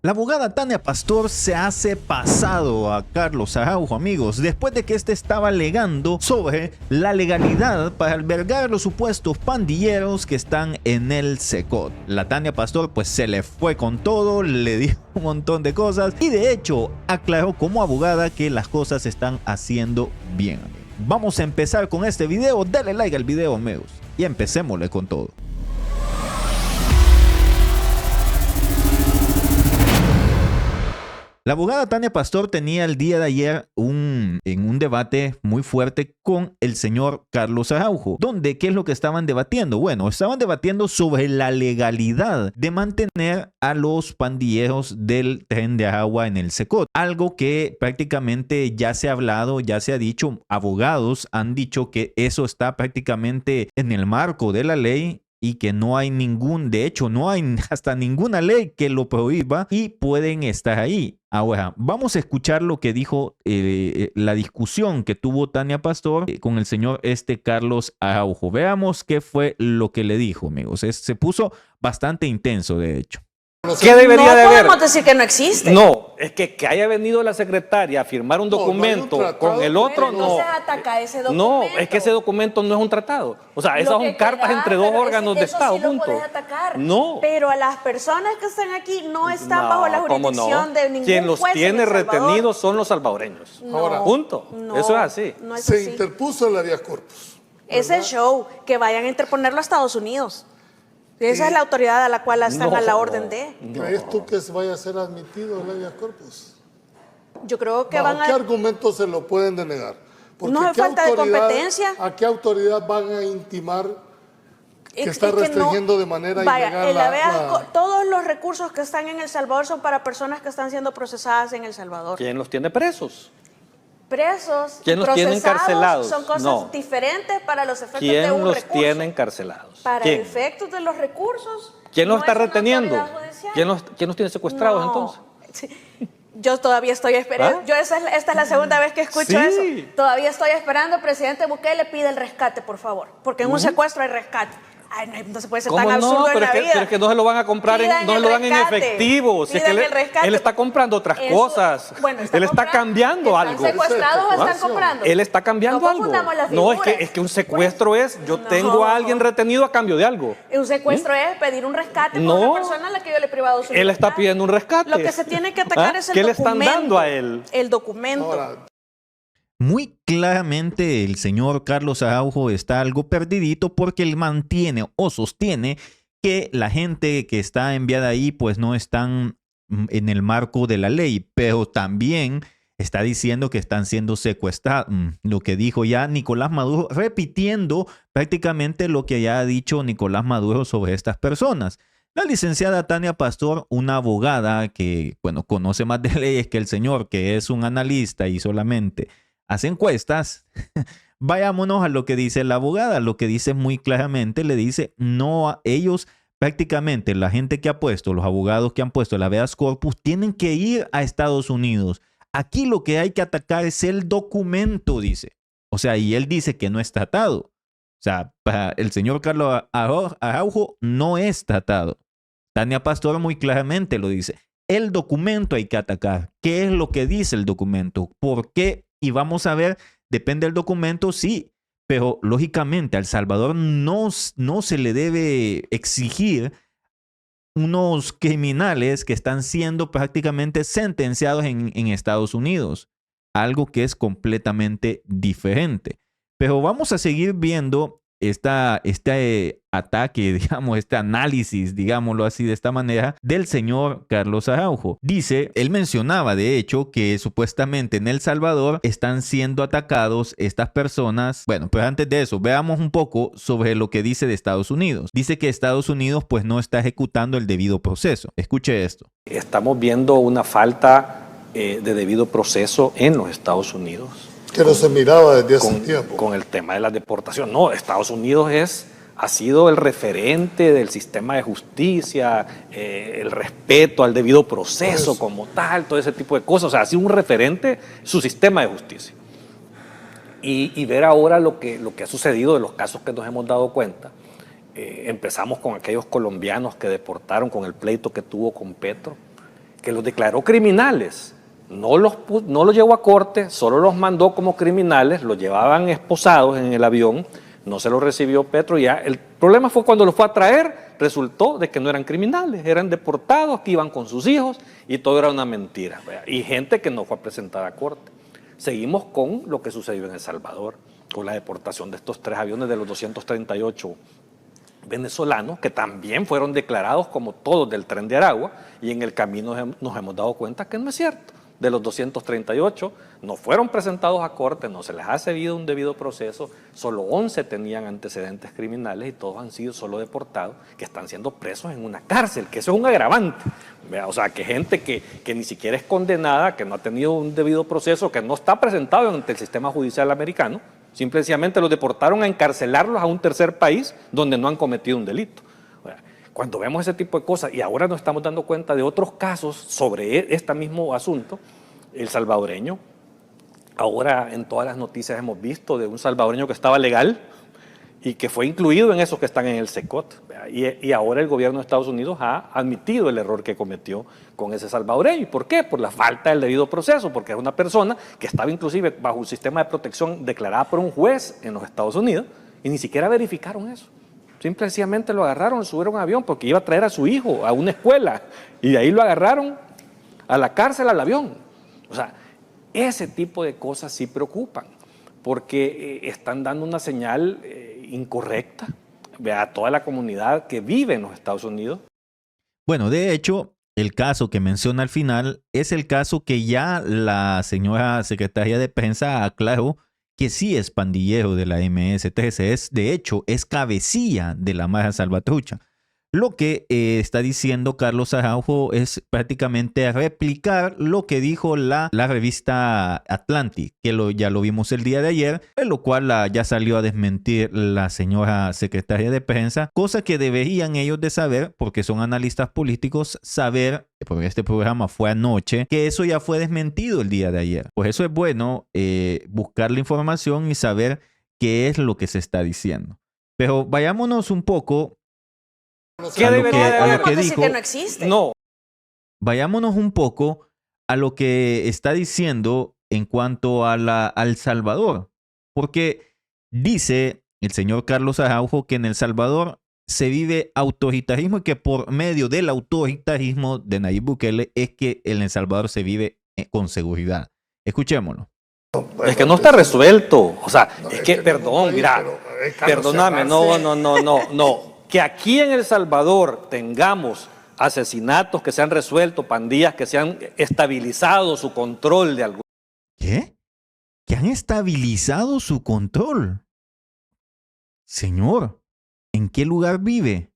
La abogada Tania Pastor se hace pasado a Carlos Araujo, amigos, después de que este estaba alegando sobre la legalidad para albergar los supuestos pandilleros que están en el Secot. La Tania Pastor pues se le fue con todo, le dijo un montón de cosas y de hecho aclaró como abogada que las cosas se están haciendo bien, amigos. Vamos a empezar con este video, dale like al video, amigos, y empecémosle con todo. La abogada Tania Pastor tenía el día de ayer en un debate muy fuerte con el señor Carlos Araujo, donde ¿qué es lo que estaban debatiendo? Bueno, estaban debatiendo sobre la legalidad de mantener a los pandilleros del Tren de Aragua en el Secot, algo que prácticamente ya se ha hablado, ya se ha dicho, abogados han dicho que eso está prácticamente en el marco de la ley y que no hay de hecho no hay hasta ninguna ley que lo prohíba y pueden estar ahí. Ahora, vamos a escuchar lo que dijo la discusión que tuvo Tania Pastor con el señor Carlos Araujo. Veamos qué fue lo que le dijo, amigos. Se puso bastante intenso, de hecho. ¿Qué debería de haber? No podemos decir que no existe. No, es que haya venido la secretaria a firmar un documento con el otro, no. Entonces ataca ese documento. No, es que ese documento no es un tratado. O sea, esas son cartas entre dos órganos de Estado, sí lo punto. puedes atacar. No. Pero a las personas que están aquí no están bajo la jurisdicción de ningún Quien los juez en tiene El Salvador. retenidos son los salvadoreños. Ahora, punto. No, eso es así. No es se así. interpuso el habeas corpus. Es el show, que vayan a interponerlo a Estados Unidos. Esa es la autoridad a la cual están a la orden de. ¿Crees tú que se vaya a ser admitido el habeas corpus? Yo creo que ¿Bajo van qué a... argumentos se lo pueden denegar? Porque No es ¿qué falta de competencia. ¿A qué autoridad van a intimar que está Es que restringiendo no, de manera vaya, ilegal todos los recursos que están en El Salvador son para personas que están siendo procesadas en El Salvador. ¿Quién los tiene presos? Presos, ¿Quién los tiene procesados, encarcelados? son cosas No. diferentes para los efectos de ¿Quién un los recurso. tiene encarcelados? Para ¿Quién? efectos de los recursos. ¿Quién los no está es una reteniendo? autoridad judicial. ¿Quién los tiene secuestrados No. entonces? Sí. Yo todavía estoy esperando. ¿Ah? Esta es la segunda vez que escucho Sí. eso. Todavía estoy esperando. Presidente Bukele pide el rescate, por favor. Porque en un secuestro hay rescate. Ay, no se puede ser tan ¿Cómo absurdo no? en Pero la vida. es que no se lo van a comprar, Pidan no se el lo dan en rescate. efectivo. Si es que Pidan el rescate. él está comprando otras Eso- cosas. bueno, Él está cambiando algo. ¿Están secuestrados o están comprando? Él está cambiando No algo. confundamos las No, figuras. es que un secuestro es, yo No. tengo a alguien retenido a cambio de algo. Un secuestro es pedir un rescate por No. una persona a la que yo le he privado su Él libertad. está pidiendo un rescate. Lo que se tiene que atacar ¿Ah? es el ¿Qué le documento. están dando a él? El documento. Ahora, Muy claramente el señor Carlos Araujo está algo perdidito porque él mantiene o sostiene que la gente que está enviada ahí pues no están en el marco de la ley, pero también está diciendo que están siendo secuestrados, lo que dijo ya Nicolás Maduro, repitiendo prácticamente lo que ya ha dicho Nicolás Maduro sobre estas personas. La licenciada Tania Pastor, una abogada que, bueno, conoce más de leyes que el señor, que es un analista y solamente hace encuestas. Vayámonos a lo que dice la abogada. Lo que dice muy claramente, le dice, no, ellos prácticamente, la gente que ha puesto, los abogados que han puesto el habeas corpus, tienen que ir a Estados Unidos. Aquí lo que hay que atacar es el documento, dice. O sea, y él dice que no es tratado. O sea, para el señor Carlos Araujo no es tratado. Tania Pastor muy claramente lo dice. El documento hay que atacar. ¿Qué es lo que dice el documento? ¿Por qué? Y vamos a ver, depende del documento, sí, pero lógicamente a El Salvador no se le debe exigir unos criminales que están siendo prácticamente sentenciados en Estados Unidos, algo que es completamente diferente. Pero vamos a seguir viendo este ataque, digamos, este análisis, digámoslo así de esta manera, del señor Carlos Araujo. Dice, él mencionaba de hecho que supuestamente en El Salvador están siendo atacados estas personas. Bueno, pero antes de eso, veamos un poco sobre lo que dice de Estados Unidos. Dice que Estados Unidos pues no está ejecutando el debido proceso. Escuche esto. Estamos viendo una falta de debido proceso en los Estados Unidos. que no se miraba desde hace tiempo. Con el tema de la deportación. No, Estados Unidos ha sido el referente del sistema de justicia, el respeto al debido proceso como tal, todo ese tipo de cosas. O sea, ha sido un referente su sistema de justicia. Y ver ahora lo que ha sucedido de los casos que nos hemos dado cuenta. Empezamos con aquellos colombianos que deportaron con el pleito que tuvo con Petro. que los declaró criminales. No los llevó a corte, solo los mandó como criminales, los llevaban esposados en el avión, no se los recibió Petro. Ya el problema fue cuando los fue a traer, resultó de que no eran criminales, eran deportados que iban con sus hijos y todo era una mentira. Y gente que no fue presentada a corte. Seguimos con lo que sucedió en El Salvador, con la deportación de estos 3 aviones de los 238 venezolanos, que también fueron declarados como todos del Tren de Aragua, y en el camino nos hemos dado cuenta que no es cierto. De los 238 no fueron presentados a corte, no se les ha seguido un debido proceso, solo 11 tenían antecedentes criminales y todos han sido solo deportados, que están siendo presos en una cárcel, que eso es un agravante. O sea, que gente que ni siquiera es condenada, que no ha tenido un debido proceso, que no está presentado ante el sistema judicial americano, simplemente los deportaron a encarcelarlos a un tercer país donde no han cometido un delito. Cuando vemos ese tipo de cosas, y ahora nos estamos dando cuenta de otros casos sobre este mismo asunto, el salvadoreño, ahora en todas las noticias hemos visto de un salvadoreño que estaba legal y que fue incluido en esos que están en el SECOT. Y ahora el gobierno de Estados Unidos ha admitido el error que cometió con ese salvadoreño. ¿Y por qué? Por la falta del debido proceso, porque era una persona que estaba inclusive bajo un sistema de protección declarada por un juez en los Estados Unidos y ni siquiera verificaron eso. Simplemente lo agarraron, subieron a un avión porque iba a traer a su hijo a una escuela y de ahí lo agarraron a la cárcel, al avión. O sea, ese tipo de cosas sí preocupan porque están dando una señal incorrecta a toda la comunidad que vive en los Estados Unidos. Bueno, de hecho, el caso que menciona al final es el caso que ya la señora secretaria de Prensa aclaró que sí es pandillero de la MS-13, de hecho, es cabecilla de la Mara Salvatrucha. Lo que está diciendo Carlos Araujo es prácticamente replicar lo que dijo la revista Atlantic, que ya lo vimos el día de ayer, en lo cual ya salió a desmentir la señora secretaria de Prensa, cosa que deberían ellos de saber, porque son analistas políticos, saber, porque este programa fue anoche, que eso ya fue desmentido el día de ayer. Pues eso es bueno, buscar la información y saber qué es lo que se está diciendo. Pero vayámonos un poco ¿Qué debería de haber? No decir que no existe. No. Vayámonos un poco a lo que está diciendo en cuanto a El Salvador, porque dice el señor Carlos Araujo que en El Salvador se vive autoritarismo y que por medio del autoritarismo de Nayib Bukele es que en El Salvador se vive con seguridad. Escuchémoslo. Es que no está resuelto. O sea, es que, perdón, mira, perdóname, no. Que aquí en El Salvador tengamos asesinatos que se han resuelto, pandillas que se han estabilizado su control de algún... ¿Qué? ¿Que han estabilizado su control? Señor, ¿en qué lugar vive?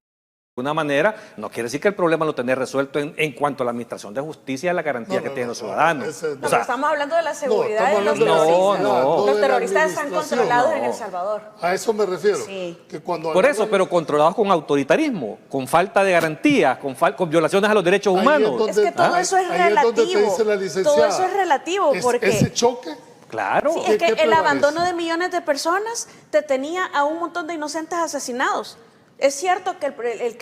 De alguna manera, no quiere decir que el problema lo tenés resuelto en cuanto a la administración de justicia y la garantía que tienen los ciudadanos. No, estamos hablando de la seguridad de los terroristas. Los terroristas están controlados en El Salvador. A eso me refiero. Sí. Que cuando Por eso, pero controlados con autoritarismo, con falta de garantías, con violaciones a los derechos humanos. Es que todo eso es relativo. Todo eso es relativo porque... Ese choque... Claro. Sí, es que el abandono de millones de personas te tenía a un montón de inocentes asesinados. Es cierto que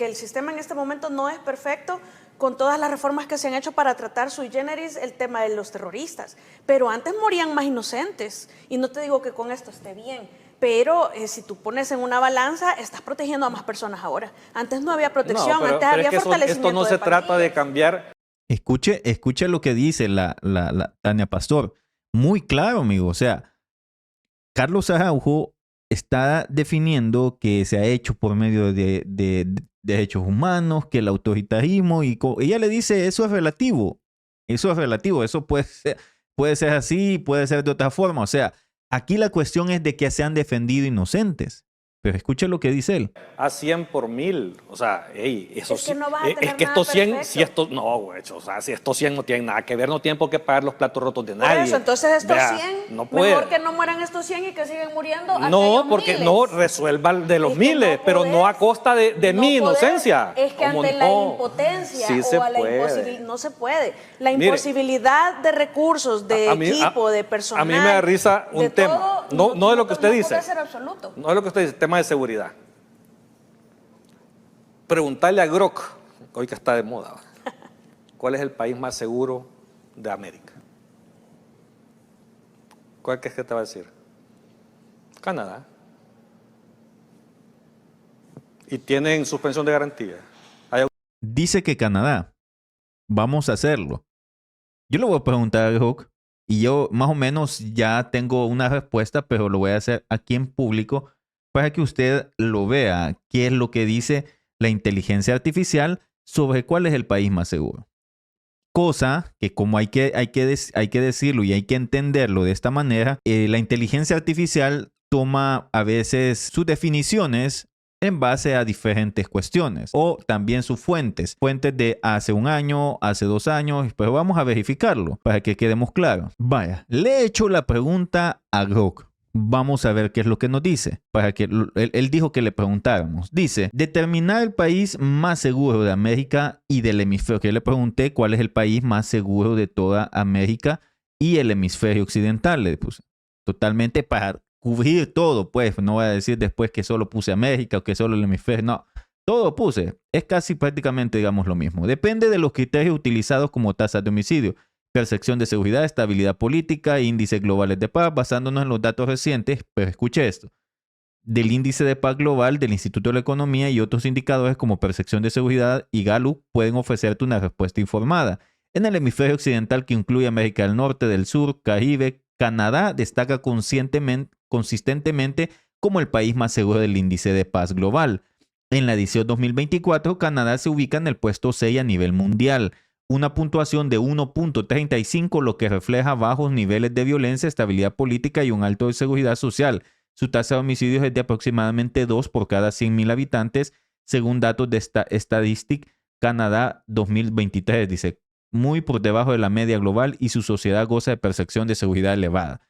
el sistema en este momento no es perfecto con todas las reformas que se han hecho para tratar sui generis el tema de los terroristas, pero antes morían más inocentes y no te digo que con esto esté bien, pero si tú pones en una balanza estás protegiendo a más personas ahora. Antes no había protección, antes había fortalecimiento. Esto no se trata de cambiar. Escuche lo que dice la Tania Pastor. Muy claro, amigo. O sea, Carlos Araujo está definiendo que se ha hecho por medio de derechos humanos, que el autoritarismo, y ella le dice eso es relativo, eso puede ser así, puede ser de otra forma. O sea, aquí la cuestión es de que se han defendido inocentes. Pero escuche lo que dice él. A 100 por 1000. O sea, eso es que sí. No vas a tener es que nada estos 100, perfecto. si estos, no, güey, o sea, si estos 100 no tienen nada que ver, no tienen por qué pagar los platos rotos de nadie. Por eso, entonces estos Vea, 100, no puede. mejor que no mueran estos 100 y que sigan muriendo. No, porque miles. no resuelvan de los Es que miles, no pero podés, no a costa de no mi podés. inocencia. Es que Como ante la no. impotencia Sí se o a la puede. imposibilidad, no se puede. La Mire, imposibilidad de recursos, de equipo, de personal. A mí me da risa un de tema. todo, No de lo que usted dice. puede ser absoluto. No es lo que usted dice, tema de seguridad. Preguntarle a Grok, hoy que está de moda, ¿cuál es el país más seguro de América? ¿Cuál crees que te va a decir? Canadá. Y tienen suspensión de garantía. Dice que Canadá. Vamos a hacerlo. Yo le voy a preguntar a Hawk y yo más o menos ya tengo una respuesta, pero lo voy a hacer aquí en público para que usted lo vea, qué es lo que dice la inteligencia artificial sobre cuál es el país más seguro. Cosa que como hay que decirlo y hay que entenderlo de esta manera, la inteligencia artificial toma a veces sus definiciones en base a diferentes cuestiones o también sus fuentes de hace un año, hace 2 años, pero vamos a verificarlo para que quedemos claros. Vaya, le he hecho la pregunta a Grok. Vamos a ver qué es lo que nos dice. Para que él dijo que le preguntáramos. Dice, determinar el país más seguro de América y del hemisferio. Que yo le pregunté cuál es el país más seguro de toda América y el hemisferio occidental. Le puse totalmente para cubrir todo, pues. No voy a decir después que solo puse América o que solo el hemisferio. No, todo puse. Es casi prácticamente, digamos, lo mismo. Depende de los criterios utilizados como tasas de homicidio, percepción de seguridad, estabilidad política, índices globales de paz, basándonos en los datos recientes, pero escuche esto, del índice de paz global del Instituto de la Economía y otros indicadores como percepción de seguridad y Gallup pueden ofrecerte una respuesta informada. En el hemisferio occidental, que incluye América del Norte, del Sur, Caribe, Canadá destaca consistentemente como el país más seguro del índice de paz global. En la edición 2024, Canadá se ubica en el puesto 6 a nivel mundial, una puntuación de 1.35, lo que refleja bajos niveles de violencia, estabilidad política y un alto de seguridad social. Su tasa de homicidios es de aproximadamente 2 por cada 100,000 habitantes, según datos de Statistic Canadá 2023. Dice, muy por debajo de la media global y su sociedad goza de percepción de seguridad elevada.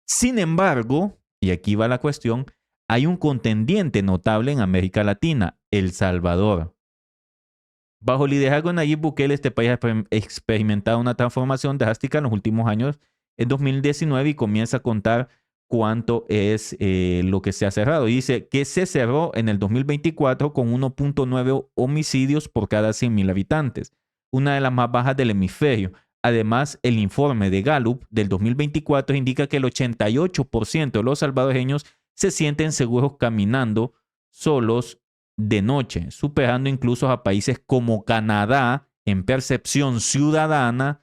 Sin embargo, y aquí va la cuestión, hay un contendiente notable en América Latina, El Salvador. Bajo el liderazgo de Nayib Bukele, este país ha experimentado una transformación drástica en los últimos años, en 2019, y comienza a contar cuánto es lo que se ha cerrado. Dice que se cerró en el 2024 con 1.9 homicidios por cada 100,000 habitantes, una de las más bajas del hemisferio. Además, el informe de Gallup del 2024 indica que el 88% de los salvadoreños se sienten seguros caminando solos de noche, superando incluso a países como Canadá en percepción ciudadana.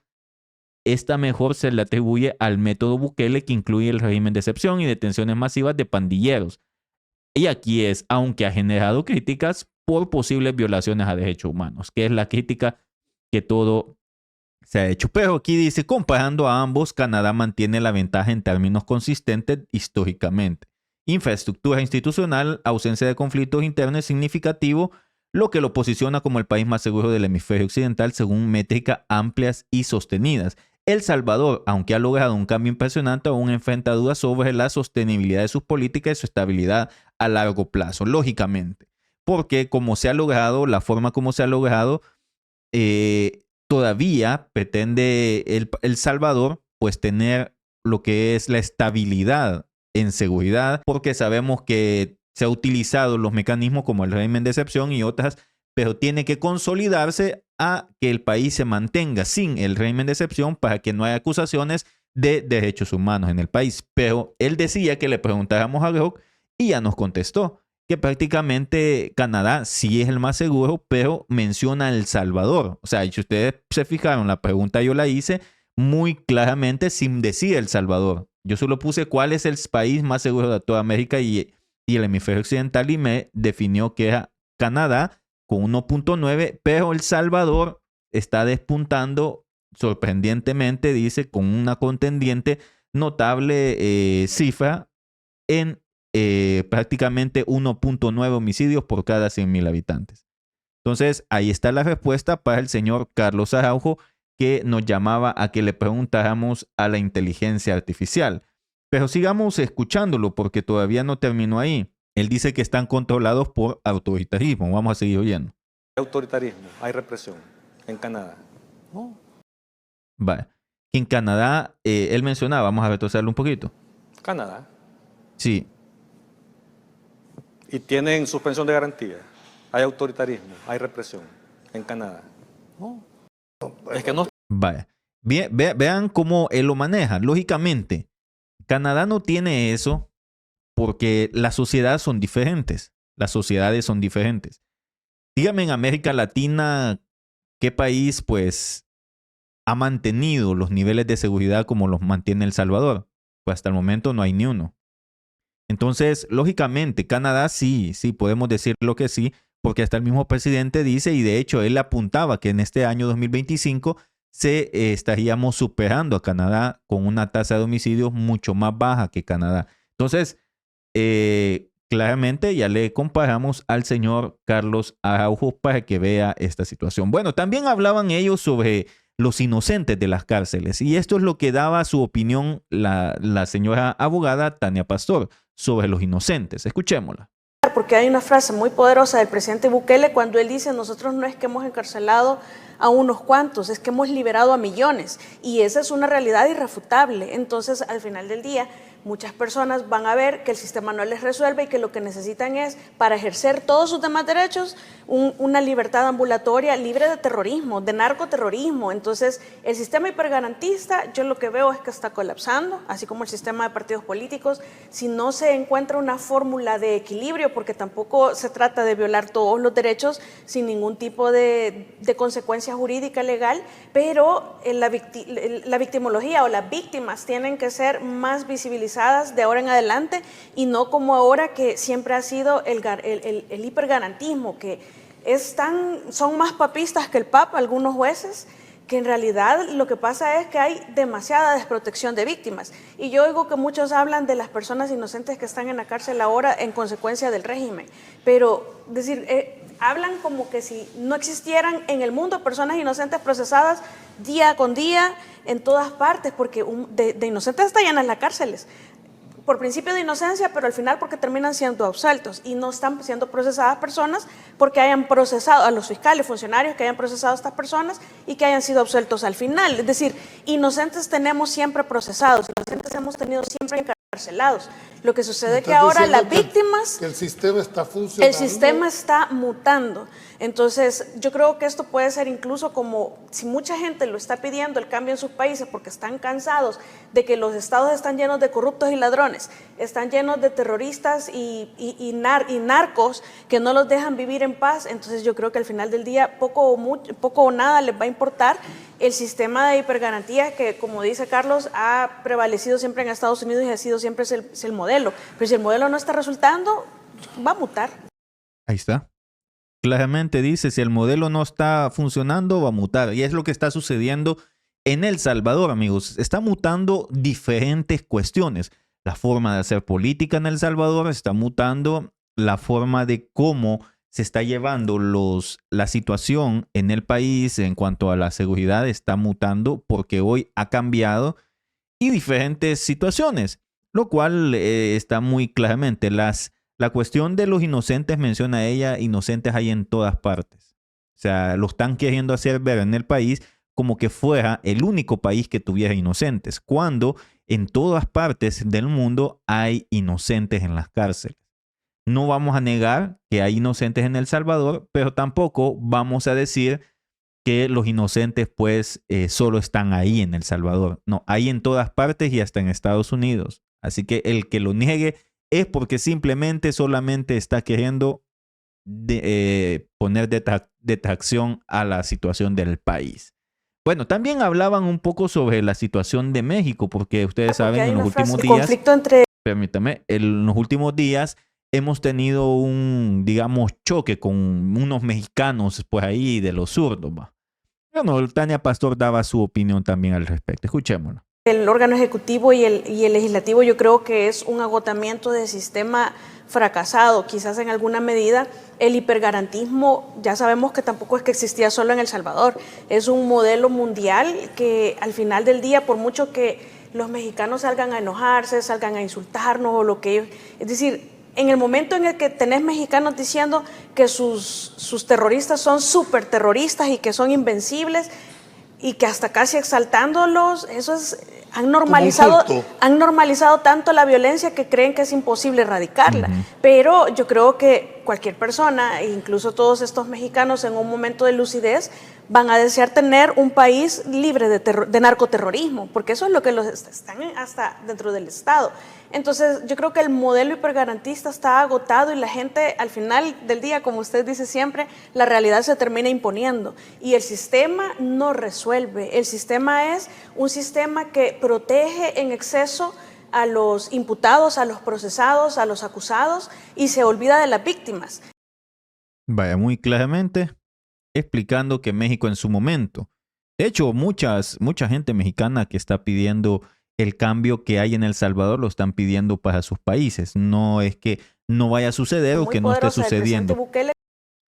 Esta mejor se le atribuye al método Bukele, que incluye el régimen de excepción y detenciones masivas de pandilleros. Y aquí es, aunque ha generado críticas por posibles violaciones a derechos humanos, que es la crítica que todo se ha hecho. Pero aquí dice, comparando a ambos, Canadá mantiene la ventaja en términos consistentes históricamente. Infraestructura institucional, ausencia de conflictos internos significativo, lo que lo posiciona como el país más seguro del hemisferio occidental según métricas amplias y sostenidas. El Salvador, aunque ha logrado un cambio impresionante, aún enfrenta dudas sobre la sostenibilidad de sus políticas y su estabilidad a largo plazo, lógicamente. Porque como se ha logrado, la forma como se ha logrado, todavía pretende el Salvador pues tener lo que es la estabilidad en seguridad, porque sabemos que se ha utilizado los mecanismos como el régimen de excepción y otras, pero tiene que consolidarse a que el país se mantenga sin el régimen de excepción para que no haya acusaciones de derechos humanos en el país. Pero él decía que le preguntáramos a Grok y ya nos contestó que prácticamente Canadá sí es el más seguro, pero menciona El Salvador. O sea, si ustedes se fijaron, la pregunta yo la hice muy claramente sin decir El Salvador. Yo solo puse cuál es el país más seguro de toda América y el hemisferio occidental y me definió que era Canadá con 1.9, pero El Salvador está despuntando sorprendentemente, dice, con una contendiente notable cifra en prácticamente 1.9 homicidios por cada 100,000 habitantes. Entonces, ahí está la respuesta para el señor Carlos Araujo, que nos llamaba a que le preguntáramos a la inteligencia artificial. Pero sigamos escuchándolo porque todavía no terminó ahí. Él dice que están controlados por autoritarismo. Vamos a seguir oyendo. Hay autoritarismo, hay represión en Canadá. No. Vale. En Canadá, él mencionaba, vamos a retrocederlo un poquito. Canadá. Sí. Y tienen suspensión de garantía. Hay autoritarismo, hay represión en Canadá. No. Es que no. Vaya. Vean cómo él lo maneja. Lógicamente, Canadá no tiene eso porque las sociedades son diferentes. Las sociedades son diferentes. Dígame en América Latina, ¿qué país pues ha mantenido los niveles de seguridad como los mantiene El Salvador? Pues hasta el momento no hay ni uno. Entonces, lógicamente, Canadá sí, podemos decirlo que sí, porque hasta el mismo presidente dice, y de hecho él apuntaba que en este año 2025 estaríamos superando a Canadá con una tasa de homicidios mucho más baja que Canadá. Entonces, claramente ya le comparamos al señor Carlos Araujo para que vea esta situación. Bueno, también hablaban ellos sobre los inocentes de las cárceles, y esto es lo que daba su opinión la señora abogada Tania Pastor sobre los inocentes. Escuchémosla. Porque hay una frase muy poderosa del presidente Bukele cuando él dice: nosotros no es que hemos encarcelado a unos cuantos, es que hemos liberado a millones, y esa es una realidad irrefutable. Entonces, al final del día, muchas personas van a ver que el sistema no les resuelve y que lo que necesitan es, para ejercer todos sus demás derechos, una libertad ambulatoria libre de terrorismo, de narcoterrorismo. Entonces, el sistema hipergarantista, yo lo que veo es que está colapsando, así como el sistema de partidos políticos, si no se encuentra una fórmula de equilibrio, porque tampoco se trata de violar todos los derechos sin ningún tipo de consecuencia jurídica legal, pero la victimología o las víctimas tienen que ser más visibilizadas de ahora en adelante, y no como ahora, que siempre ha sido el hipergarantismo, que son más papistas que el Papa algunos jueces, que en realidad lo que pasa es que hay demasiada desprotección de víctimas. Y yo oigo que muchos hablan de las personas inocentes que están en la cárcel ahora en consecuencia del régimen, pero hablan como que si no existieran en el mundo personas inocentes procesadas día con día en todas partes, porque de inocentes está llenas las cárceles, por principio de inocencia, pero al final porque terminan siendo absueltos, y no están siendo procesadas personas porque hayan procesado a los fiscales, funcionarios que hayan procesado a estas personas y que hayan sido absueltos al final. Es decir, inocentes tenemos siempre procesados, inocentes hemos tenido siempre encarcelados. Lo que sucede es que ahora las víctimas... Que el sistema está funcionando. El sistema está mutando. Entonces, yo creo que esto puede ser incluso como, si mucha gente lo está pidiendo, el cambio en sus países, porque están cansados de que los estados están llenos de corruptos y ladrones, están llenos de terroristas y narcos que no los dejan vivir en paz. Entonces, yo creo que al final del día poco o nada les va a importar el sistema de hipergarantía que, como dice Carlos, ha prevalecido siempre en Estados Unidos y ha sido siempre el modelo. Pero si el modelo no está resultando, va a mutar. Ahí está. Claramente dice, si el modelo no está funcionando, va a mutar. Y es lo que está sucediendo en El Salvador, amigos. Está mutando diferentes cuestiones. La forma de hacer política en El Salvador está mutando. La forma de cómo se está llevando la situación en el país en cuanto a la seguridad está mutando, porque hoy ha cambiado, y diferentes situaciones, lo cual está muy claramente. La cuestión de los inocentes, menciona ella, inocentes hay en todas partes. O sea, lo están queriendo hacer ver en el país como que fuera el único país que tuviera inocentes, cuando en todas partes del mundo hay inocentes en las cárceles. No vamos a negar que hay inocentes en El Salvador, pero tampoco vamos a decir que los inocentes pues solo están ahí en El Salvador. No, hay en todas partes y hasta en Estados Unidos. Así que el que lo niegue es porque simplemente solamente está queriendo poner detracción a la situación del país. Bueno, también hablaban un poco sobre la situación de México, porque ustedes saben, en los últimos días, permítame, en los últimos días hemos tenido un, digamos, choque con unos mexicanos pues ahí de los zurdos. Bueno, Tania Pastor daba su opinión también al respecto. Escuchémoslo. El órgano ejecutivo y el legislativo, yo creo que es un agotamiento del sistema fracasado, quizás en alguna medida. El hipergarantismo, ya sabemos que tampoco es que existía solo en El Salvador, es un modelo mundial que al final del día, por mucho que los mexicanos salgan a enojarse, salgan a insultarnos o lo que ellos, es decir, en el momento en el que tenés mexicanos diciendo que sus terroristas son súper terroristas y que son invencibles, y que hasta casi exaltándolos, han normalizado tanto la violencia que creen que es imposible erradicarla. Pero yo creo que cualquier persona, incluso todos estos mexicanos en un momento de lucidez, van a desear tener un país libre de narcoterrorismo, porque eso es lo que los están hasta dentro del Estado. Entonces, yo creo que el modelo hipergarantista está agotado y la gente, al final del día, como usted dice siempre, la realidad se termina imponiendo. Y el sistema no resuelve. El sistema es un sistema que protege en exceso a los imputados, a los procesados, a los acusados y se olvida de las víctimas. Vaya, muy claramente explicando que México en su momento, de hecho, mucha gente mexicana que está pidiendo el cambio que hay en El Salvador lo están pidiendo para sus países. No es que no vaya a suceder o que no esté sucediendo.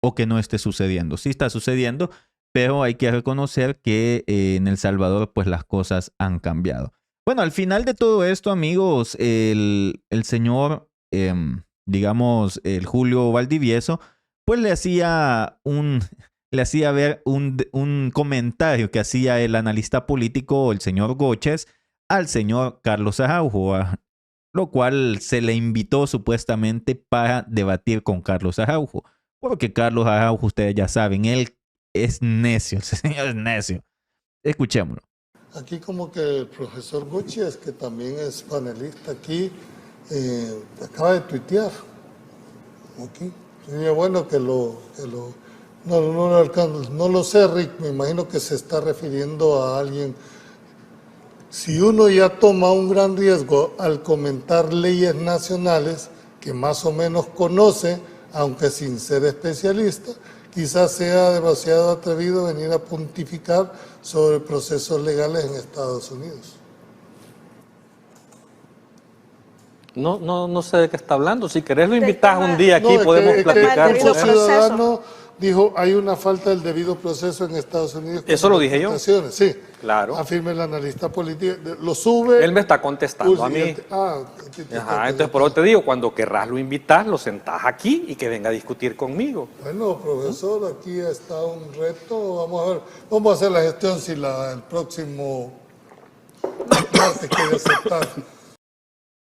O que no esté sucediendo. Sí está sucediendo, pero hay que reconocer que en El Salvador pues las cosas han cambiado. Bueno, al final de todo esto, amigos, el señor, digamos, el Julio Valdivieso, pues le hacía ver un comentario que hacía el analista político, el señor Goches, al señor Carlos Araujo, lo cual se le invitó supuestamente para debatir con Carlos Araujo. Porque Carlos Araujo, ustedes ya saben, él es necio, el señor es necio. Escuchémoslo. Aquí como que el profesor Goches, que también es panelista aquí, acaba de tuitear. Aquí. Sería bueno que no lo sé, Rick, me imagino que se está refiriendo a alguien. Si uno ya toma un gran riesgo al comentar leyes nacionales que más o menos conoce, aunque sin ser especialista, quizás sea demasiado atrevido venir a pontificar sobre procesos legales en Estados Unidos. No sé de qué está hablando. Si querés lo invitás un día aquí, podemos platicar. El ciudadano dijo, hay una falta del debido proceso en Estados Unidos. ¿Eso lo dije yo? Sí. Claro. Afirma el analista político. Lo sube. Él me está contestando a mí. Entonces por eso te digo, cuando querrás lo invitás, lo sentás aquí y que venga a discutir conmigo. Bueno, profesor, aquí está un reto. Vamos a ver, vamos a hacer la gestión si el próximo martes quiere aceptar.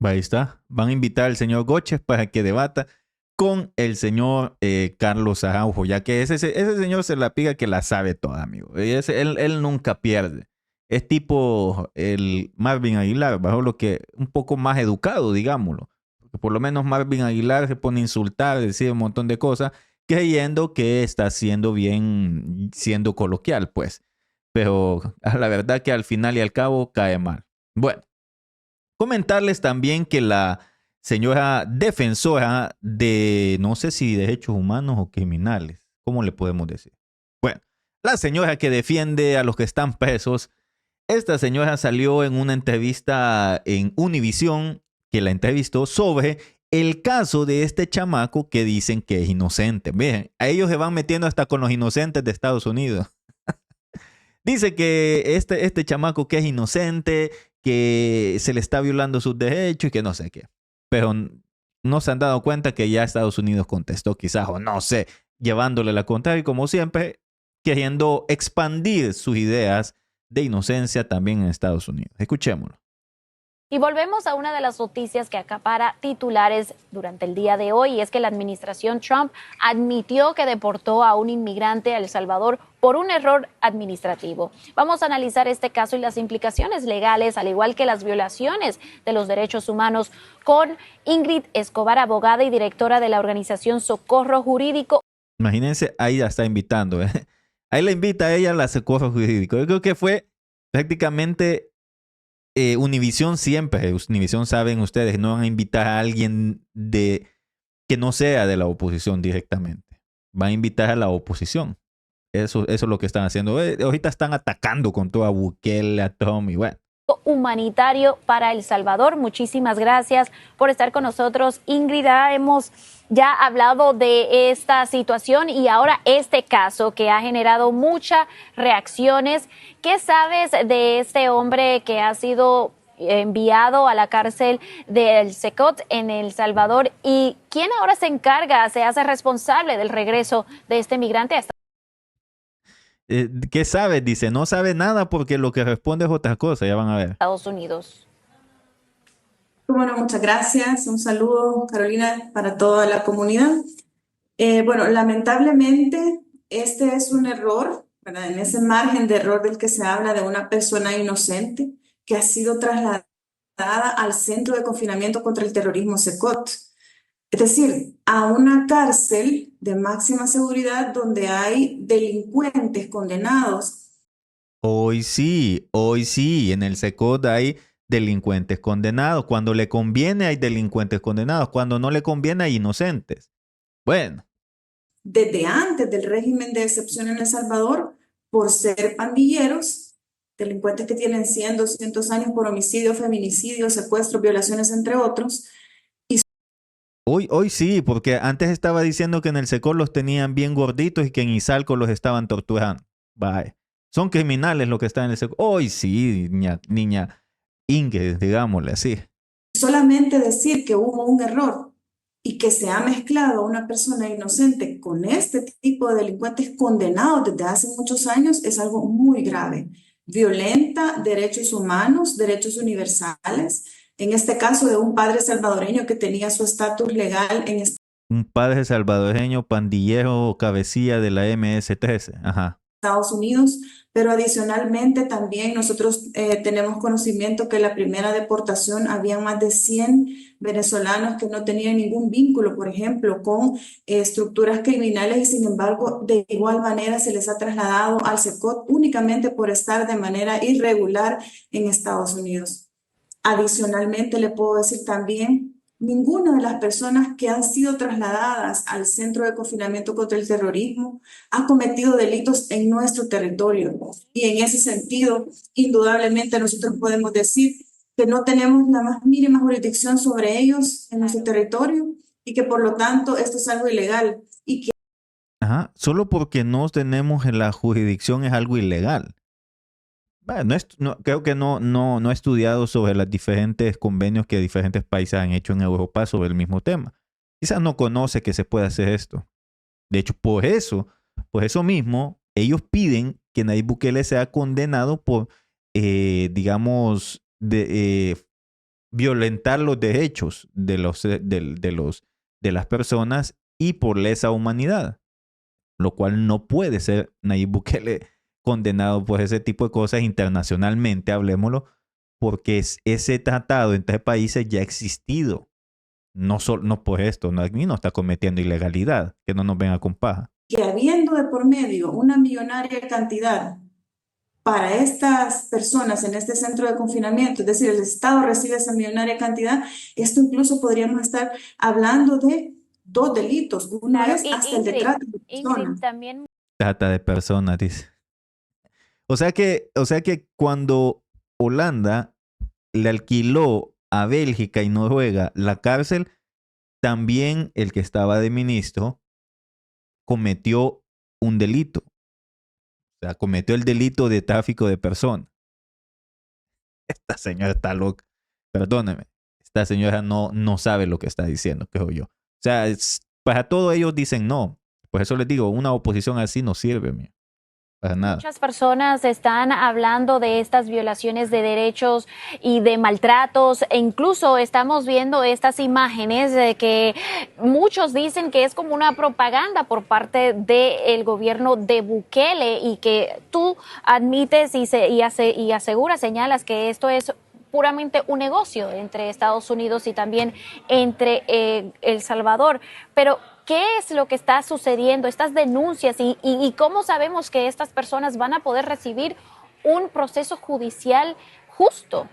Ahí está. Van a invitar al señor Goches para que debata con el señor Carlos Araujo, ya que ese señor se la piga que la sabe toda, amigo. Él nunca pierde. Es tipo el Marvin Aguilar, bajo lo que un poco más educado, digámoslo. Porque por lo menos Marvin Aguilar se pone a insultar, decir un montón de cosas, creyendo que está haciendo bien, siendo coloquial, pues. Pero la verdad que al final y al cabo cae mal. Bueno, comentarles también que la señora defensora de, no sé si derechos humanos o criminales, ¿cómo le podemos decir? Bueno, la señora que defiende a los que están presos, esta señora salió en una entrevista en Univisión, que la entrevistó sobre el caso de este chamaco que dicen que es inocente. Miren, a ellos se van metiendo hasta con los inocentes de Estados Unidos. Dice que este chamaco que es inocente, que se le está violando sus derechos y que no sé qué. Pero no se han dado cuenta que ya Estados Unidos contestó quizás, o no sé, llevándole la contraria y como siempre, queriendo expandir sus ideas de inocencia también en Estados Unidos. Escuchémoslo. Y volvemos a una de las noticias que acapara titulares durante el día de hoy, y es que la administración Trump admitió que deportó a un inmigrante a El Salvador por un error administrativo. Vamos a analizar este caso y las implicaciones legales, al igual que las violaciones de los derechos humanos, con Ingrid Escobar, abogada y directora de la organización Socorro Jurídico. Imagínense, ahí la está invitando. Ahí la invita a ella a la Socorro Jurídico. Yo creo que fue prácticamente... Univisión siempre, Univisión saben ustedes, no van a invitar a alguien que no sea de la oposición directamente. Van a invitar a la oposición. Eso es lo que están haciendo. Ahorita están atacando con todo a Bukele, a Trump y bueno. Humanitario para El Salvador. Muchísimas gracias por estar con nosotros, Ingrid. Hemos ya hablado de esta situación y ahora este caso que ha generado muchas reacciones. ¿Qué sabes de este hombre que ha sido enviado a la cárcel del Secot en El Salvador? ¿Y quién ahora se hace responsable del regreso de este migrante a ¿Qué sabe? Dice, no sabe nada porque lo que responde es otra cosa, ya van a ver. Estados Unidos? Bueno, muchas gracias. Un saludo, Carolina, para toda la comunidad. Bueno, lamentablemente este es un error, ¿verdad? En ese margen de error del que se habla de una persona inocente que ha sido trasladada al Centro de Confinamiento contra el Terrorismo SECOT. Es decir, a una cárcel de máxima seguridad donde hay delincuentes condenados. Hoy sí, en el SECOT hay delincuentes condenados. Cuando le conviene hay delincuentes condenados, cuando no le conviene hay inocentes. Bueno, Desde antes del régimen de excepción en El Salvador por ser pandilleros, delincuentes que tienen 100, 200 años por homicidio, feminicidio, secuestro, violaciones, entre otros. hoy sí, porque antes estaba diciendo que en el SECOT los tenían bien gorditos y que en Izalco los estaban torturando. Vaya, son criminales los que están en el SECOT. Hoy sí, niña Ingrid, digámosle así. Solamente decir que hubo un error y que se ha mezclado a una persona inocente con este tipo de delincuentes condenados desde hace muchos años es algo muy grave. Violenta derechos humanos, derechos universales, en este caso de un padre salvadoreño que tenía su estatus legal en Un padre salvadoreño, pandillero, cabecilla de la MS-13. Ajá. Estados Unidos, pero adicionalmente también nosotros tenemos conocimiento que en la primera deportación había más de 100 venezolanos que no tenían ningún vínculo, por ejemplo, con estructuras criminales y sin embargo de igual manera se les ha trasladado al SECOT únicamente por estar de manera irregular en Estados Unidos. Adicionalmente le puedo decir también ninguna de las personas que han sido trasladadas al Centro de Confinamiento contra el Terrorismo ha cometido delitos en nuestro territorio. Y en ese sentido, indudablemente nosotros podemos decir que no tenemos la más mínima jurisdicción sobre ellos en nuestro territorio y que por lo tanto esto es algo ilegal y que Ajá. Solo porque no tenemos en la jurisdicción es algo ilegal. Bueno, creo que no he estudiado sobre los diferentes convenios que diferentes países han hecho en Europa sobre el mismo tema. Quizás no conoce que se puede hacer esto. De hecho, por eso mismo, ellos piden que Nayib Bukele sea condenado por, digamos, violentar los derechos de las personas y por lesa humanidad, lo cual no puede ser Nayib Bukele condenado por ese tipo de cosas internacionalmente, hablemoslo, porque ese tratado entre países ya ha existido. No por esto, aquí no está cometiendo ilegalidad, que no nos venga con paja. que habiendo de por medio una millonaria cantidad para estas personas en este centro de confinamiento, es decir, el Estado recibe esa millonaria cantidad, esto incluso podríamos estar hablando de 2 delitos. Uno Claro, es hasta el de trata de personas. también. Trata de personas, dice. O sea que cuando Holanda le alquiló a Bélgica y Noruega la cárcel, también el que estaba de ministro cometió un delito. O sea, cometió el delito de tráfico de personas. Esta señora está loca. Perdóneme. Esta señora no sabe lo que está diciendo, creo yo. O sea, para todo ellos dicen no. Por eso les digo, una oposición así no sirve, mío. Para nada. Muchas personas están hablando de estas violaciones de derechos y de maltratos e incluso estamos viendo estas imágenes de que muchos dicen que es como una propaganda por parte del gobierno de Bukele y que tú admites y aseguras, señalas que esto es puramente un negocio entre Estados Unidos y también entre El Salvador. Pero ¿qué es lo que está sucediendo? Estas denuncias y cómo sabemos que estas personas van a poder recibir un proceso judicial justo.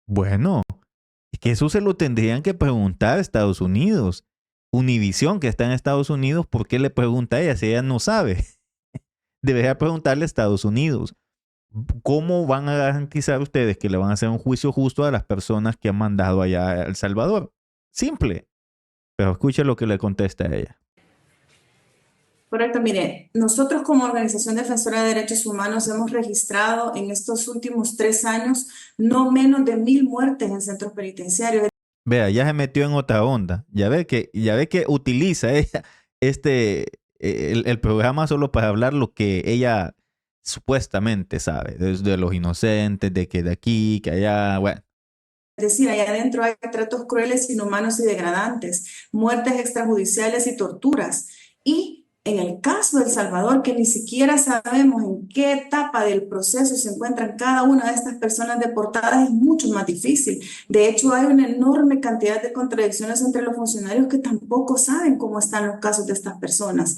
Bueno, es que eso se lo tendrían que preguntar a Estados Unidos. Univisión, que está en Estados Unidos, ¿por qué le pregunta a ella si ella no sabe? Debería preguntarle a Estados Unidos. ¿Cómo van a garantizar ustedes que le van a hacer un juicio justo a las personas que han mandado allá a El Salvador? Simple. Pero escuche lo que le contesta a ella. Correcto, mire, nosotros como Organización Defensora de Derechos Humanos hemos registrado en estos últimos 3 años no menos de 1,000 muertes en centros penitenciarios. Vea, ya se metió en otra onda. Ya ve que utiliza ella el programa solo para hablar lo que ella supuestamente sabe, desde los inocentes, de que de aquí, que allá, bueno. Es decir, allá adentro hay tratos crueles, inhumanos y degradantes, muertes extrajudiciales y torturas. Y en el caso de El Salvador, que ni siquiera sabemos en qué etapa del proceso se encuentran cada una de estas personas deportadas, es mucho más difícil. De hecho, hay una enorme cantidad de contradicciones entre los funcionarios que tampoco saben cómo están los casos de estas personas.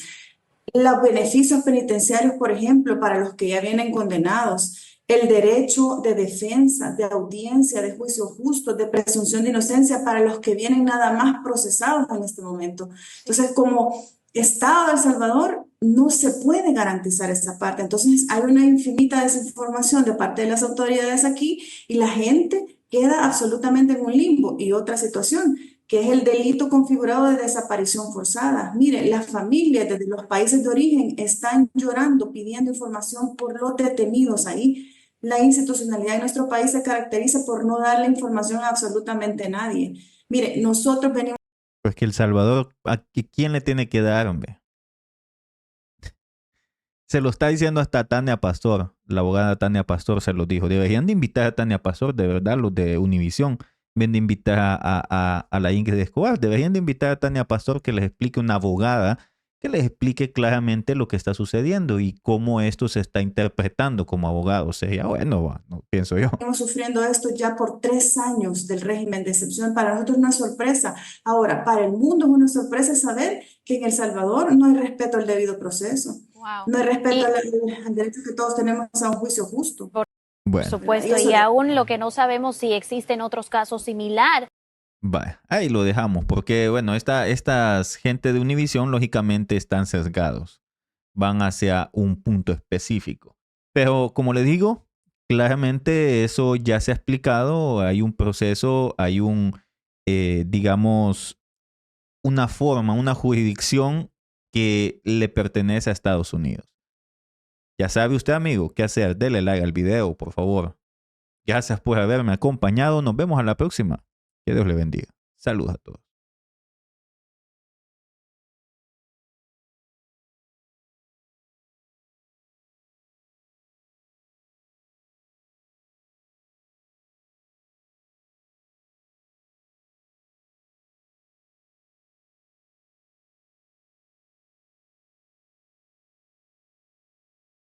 Los beneficios penitenciarios, por ejemplo, para los que ya vienen condenados, el derecho de defensa, de audiencia, de juicio justo, de presunción de inocencia para los que vienen nada más procesados en este momento. Entonces, como Estado de El Salvador, no se puede garantizar esa parte. Entonces, hay una infinita desinformación de parte de las autoridades aquí y la gente queda absolutamente en un limbo. Y otra situación, que es el delito configurado de desaparición forzada. Mire, las familias desde los países de origen están llorando, pidiendo información por los detenidos ahí. La institucionalidad en nuestro país se caracteriza por no darle información a absolutamente nadie. Mire, nosotros venimos... Pues que El Salvador, ¿quién le tiene que dar, hombre? Se lo está diciendo hasta Tania Pastor, la abogada Tania Pastor se lo dijo. Deberían de invitar a Tania Pastor, de verdad, los de Univisión. Ven de invitar a la Ingrid Escobar. Deberían de invitar a Tania Pastor que les explique, una abogada, que les explique claramente lo que está sucediendo y cómo esto se está interpretando como abogado. Sería bueno, no, pienso yo. Estamos sufriendo esto ya por 3 años del régimen de excepción. Para nosotros es una sorpresa. Ahora, para el mundo es una sorpresa saber que en El Salvador no hay respeto al debido proceso. Wow. No hay respeto al derecho que todos tenemos a un juicio justo. Por Bueno, supuesto, y aún lo que no sabemos si existen otros casos similares. vaya, ahí lo dejamos, porque bueno, estas gente de Univisión lógicamente están sesgados. Van hacia un punto específico. Pero como les digo, claramente eso ya se ha explicado. Hay un proceso, hay digamos, una forma, una jurisdicción que le pertenece a Estados Unidos. Ya sabe usted, amigo, qué hacer. Dele like al video, por favor. Gracias por haberme acompañado. Nos vemos a la próxima. Que Dios le bendiga. Saludos a todos.